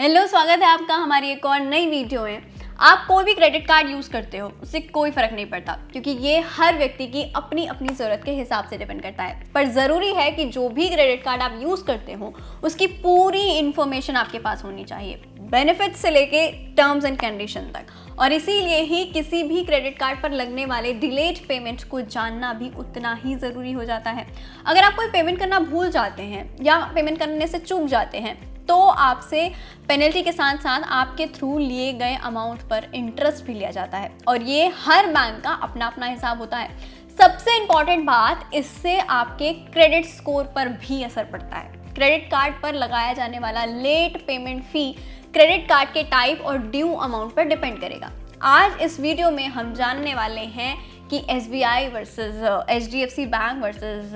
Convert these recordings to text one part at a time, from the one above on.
Hello, स्वागत है आपका हमारी एक और नई वीडियो में। आप कोई भी क्रेडिट कार्ड यूज़ करते हो उससे कोई फ़र्क नहीं पड़ता, क्योंकि ये हर व्यक्ति की अपनी अपनी ज़रूरत के हिसाब से डिपेंड करता है। पर ज़रूरी है कि जो भी क्रेडिट कार्ड आप यूज़ करते हो उसकी पूरी इन्फॉर्मेशन आपके पास होनी चाहिए, बेनिफिट्स से लेके टर्म्स एंड कंडीशन तक। और इसीलिए ही किसी भी क्रेडिट कार्ड पर लगने वाले डिलेड पेमेंट को जानना भी उतना ही ज़रूरी हो जाता है। अगर आप कोई पेमेंट करना भूल जाते हैं या पेमेंट करने से चूक जाते हैं तो आपसे पेनल्टी के साथ साथ आपके थ्रू लिए गए अमाउंट पर इंटरेस्ट भी लिया जाता है, और ये हर बैंक का अपना अपना हिसाब होता है। सबसे इंपॉर्टेंट बात, इससे आपके क्रेडिट स्कोर पर भी असर पड़ता है। क्रेडिट कार्ड पर लगाया जाने वाला late payment fee credit card के टाइप और ड्यू अमाउंट पर डिपेंड करेगा। आज इस वीडियो में हम जानने वाले हैं कि SBI versus HDFC bank versus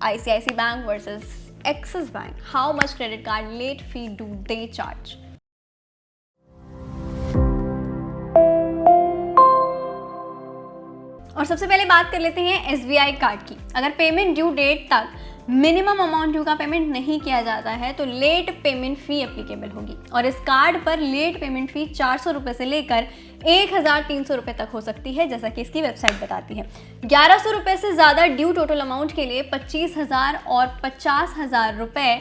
ICICI bank versus Axis Bank, how much credit card late fee do they charge? और सबसे पहले बात कर लेते हैं SBI कार्ड की। अगर पेमेंट ड्यू डेट तक मिनिमम अमाउंट ड्यू का पेमेंट नहीं किया जाता है तो लेट पेमेंट फी एप्लीकेबल होगी, और इस कार्ड पर लेट पेमेंट फी 400 रुपये से लेकर 1300 रुपये तक हो सकती है, जैसा कि इसकी वेबसाइट बताती है। 1100 रुपये से ज़्यादा ड्यू टोटल अमाउंट के लिए 25,000 और 50,000 रुपये,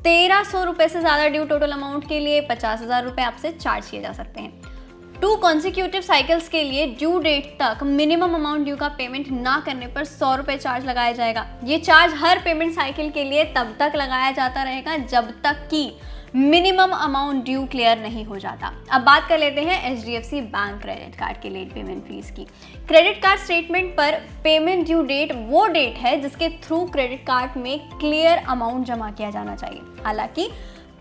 1300 रुपये से ज़्यादा ड्यू टोटल अमाउंट के लिए 50,000 रुपये आपसे चार्ज किए जा सकते हैं। 2 कॉन्सिक्यूटिव साइकिल्स के लिए ड्यू डेट तक मिनिमम अमाउंट ड्यू का पेमेंट ना करने पर 100 रुपये चार्ज लगाया जाएगा। ये चार्ज हर पेमेंट साइकिल के लिए तब तक लगाया जाता रहेगा जब तक कि मिनिमम अमाउंट ड्यू क्लियर नहीं हो जाता। अब बात कर लेते हैं HDFC बैंक क्रेडिट कार्ड के लेट पेमेंट फीस की। क्रेडिट कार्ड स्टेटमेंट पर पेमेंट ड्यू डेट वो डेट है जिसके थ्रू क्रेडिट कार्ड में क्लियर अमाउंट जमा किया जाना चाहिए। हालांकि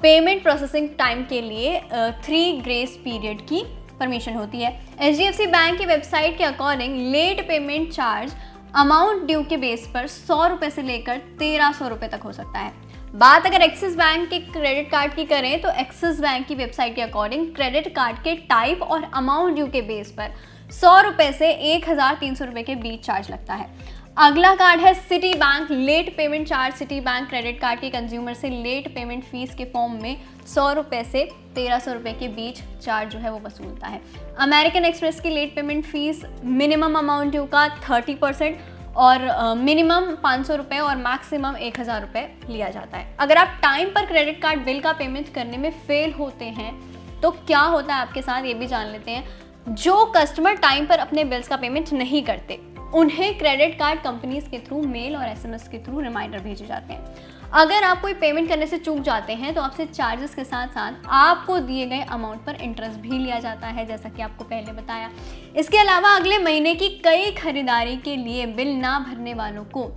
पेमेंट प्रोसेसिंग टाइम के लिए 3 ग्रेस पीरियड की परमिशन होती है। HDFC बैंक की वेबसाइट के according late payment charge amount due के बेस पर 100 रुपये से लेकर 1300 रुपये तक हो सकता है। बात अगर एक्सिस बैंक के क्रेडिट कार्ड की करें तो एक्सिस बैंक की वेबसाइट के अकॉर्डिंग क्रेडिट कार्ड के टाइप और अमाउंट ड्यू के बेस पर 100 रुपये से 1300 रुपये के बीच चार्ज लगता है। अगला कार्ड है Citi bank late payment charge. Citi bank credit card के कंज्यूमर से लेट पेमेंट फीस के फॉर्म में 100 रुपये से 1300 रुपये के बीच चार्ज जो है वो वसूलता है। अमेरिकन एक्सप्रेस की late payment fees minimum amount due का 30% और मिनिमम 500 रुपये और मैक्सिमम 1000 रुपये लिया जाता है। अगर आप टाइम पर क्रेडिट कार्ड बिल का पेमेंट करने में फेल होते हैं तो क्या होता है आपके साथ, ये भी जान लेते हैं। जो कस्टमर टाइम पर अपने बिल्स का पेमेंट नहीं करते उन्हें क्रेडिट कार्ड कंपनीज के थ्रू मेल और SMS के थ्रू रिमाइंडर भेजे जाते हैं। अगर आप कोई पेमेंट करने से चूक जाते हैं तो आपसे चार्जेस के साथ साथ आपको दिए गए अमाउंट पर इंटरेस्ट भी लिया जाता है, जैसा कि आपको पहले बताया। इसके अलावा अगले महीने की कई खरीदारी के लिए बिल ना भरने वालों को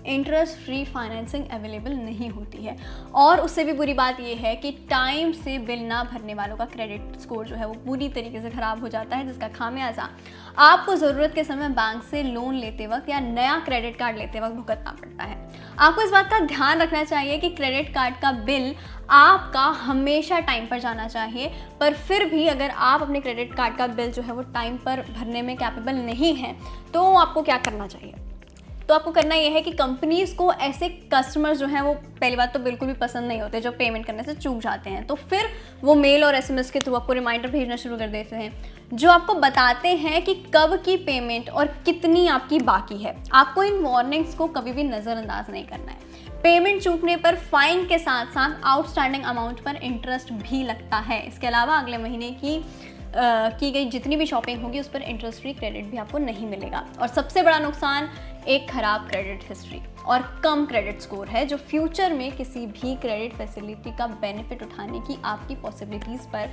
इंटरेस्ट फ्री फाइनेंसिंग अवेलेबल नहीं होती है। और उससे भी बुरी बात यह है कि टाइम से बिल ना भरने वालों का क्रेडिट स्कोर जो है वो पूरी तरीके से ख़राब हो जाता है, जिसका खामियाजा आपको ज़रूरत के समय बैंक से लोन लेते वक्त या नया क्रेडिट कार्ड लेते वक्त भुगतना पड़ता है। आपको इस बात का ध्यान रखना चाहिए कि क्रेडिट कार्ड का बिल आपका हमेशा टाइम पर जाना चाहिए, पर फिर भी अगर आप अपने क्रेडिट कार्ड का बिल जो है वो टाइम पर भरने में कैपेबल नहीं है तो आपको क्या करना चाहिए। तो आपको करना यह है कि कंपनीज़ को ऐसे कस्टमर्स जो हैं वो पहली बात तो बिल्कुल भी पसंद नहीं होते जो पेमेंट करने से चूक जाते हैं, तो फिर वो मेल और SMS के थ्रू आपको रिमाइंडर भेजना शुरू कर देते हैं जो आपको बताते हैं कि कब की पेमेंट और कितनी आपकी बाकी है। आपको इन वार्निंग्स को कभी भी नज़रअंदाज नहीं करना है। पेमेंट चूकने पर फाइन के साथ साथ आउटस्टैंडिंग अमाउंट पर इंटरेस्ट भी लगता है। इसके अलावा अगले महीने की गई जितनी भी शॉपिंग होगी उस पर इंटरेस्ट फ्री क्रेडिट भी आपको नहीं मिलेगा। और सबसे बड़ा नुकसान एक खराब क्रेडिट हिस्ट्री और कम क्रेडिट स्कोर है, जो फ्यूचर में किसी भी क्रेडिट फैसिलिटी का बेनिफिट उठाने की आपकी पॉसिबिलिटीज़ पर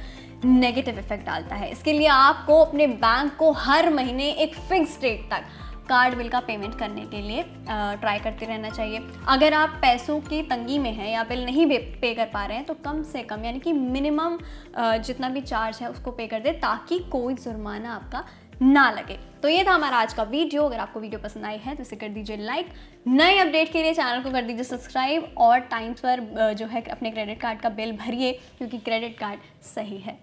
नेगेटिव इफेक्ट डालता है। इसके लिए आपको अपने बैंक को हर महीने एक फिक्स डेट तक कार्ड बिल का पेमेंट करने के लिए ट्राई करते रहना चाहिए। अगर आप पैसों की तंगी में हैं या बिल नहीं पे कर पा रहे हैं तो कम से कम यानी कि मिनिमम जितना भी चार्ज है उसको पे कर दे, ताकि कोई जुर्माना आपका ना लगे। तो ये था हमारा आज का वीडियो। अगर आपको वीडियो पसंद आई है तो इसे कर दीजिए लाइक, नए अपडेट के लिए चैनल को कर दीजिए सब्सक्राइब, और टाइम्स पर जो है अपने क्रेडिट कार्ड का बिल भरिए, क्योंकि क्रेडिट कार्ड सही है।